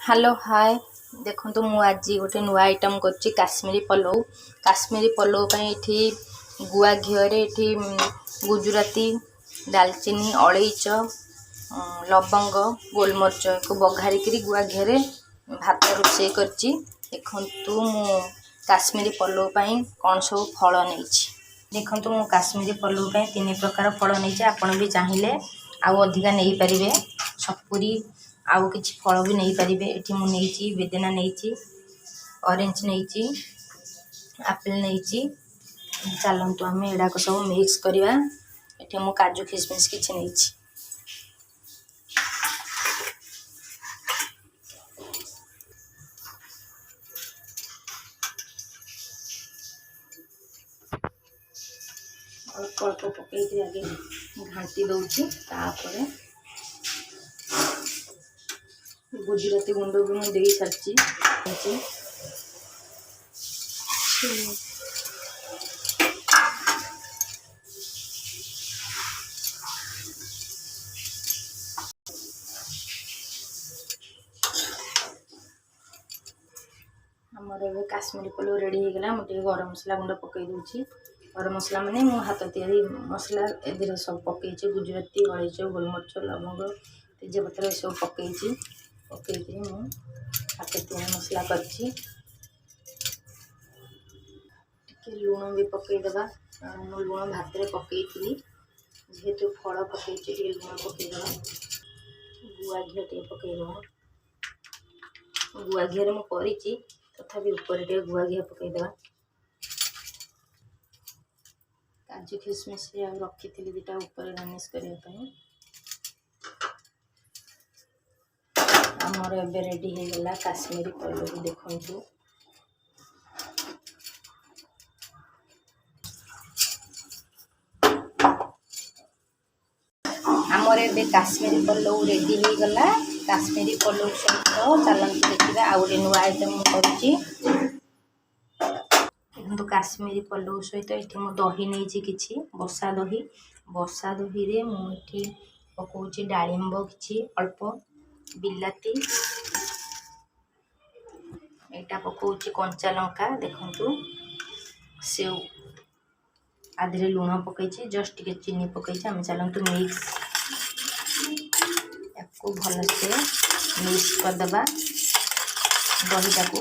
Hello hi देखो तो मु आज गोटे नुआ आइटम करछि काश्मीरी पलौ पई एठी गुआ घिओरे एठी गुजराती दालचीनी अलैच लवंग गोलमरिच को बघारिकरी गुआ घिओरे भात रोषे करछि। देखंतु मु काश्मीरी पलौ पई कोन सब फल नैछि। देखंतु मु काश्मीरी पलौ पई तीन प्रकार फल नैछि। आपण भी चाहिए आउ अधिका नहीं पारिबे सपुरी आउ किछि फल भी नहीं पारिबे। एठी मु नैछि बेदेना नैछि ऑरेंज नैछि एप्पल नैछि। चलंतु आमे एडा को सब मिक्स करिवा। एठी मु काजू किशमिश किछि नैछि। अल्प अल्प पकईकरी आगे घाटी दौची तापरे गुजराती गुंड भी मुझे दे सारी आमर ए काश्मीरी पलौ रेडी हो गला। मुझे गरम मसला गुंड पकई दूची। गरम मसला माने मो हाथ तैयारी मसला ए सब पकईची गुजराती अलैच गोलमरिच लवंग तेजपत्र सब पकईची। पकईकरी मु हाथ तैयारी मसला करची। लुण भी पकईदबा मु लुण भात में पकई जेहेतु फल पकईची लुण पकईदबा। गुआ घी टे पकईदबा। गुआ घी मु करिची तथापि ऊपर टे गुआ घी पकईदबा। काजू किशमिश रखी थी दुटा ऊपर गार्निश करने। आमर एबे रेडी हो गला काश्मीरी पलौ। देखंतु आमर एबे काश्मीरी पलौ रेडी हो गला। काश्मीरी पलौ सहित चलंतु देखिबा आ गोटे नुआ आइटम करूची। देखो काश्मीरी पलौ सहित ये मु दही नहीं कि बसा दही रे मुझे पकाउची डालिंब कि अल्प बिलाती एटा पकाउची कंचा लंका। देखंतु सेव आधे लुण पकईची जस्ट टिके चीनी पकईची। आम चलतु मिक्स या भल से मिक्स करदबा दहीटा को।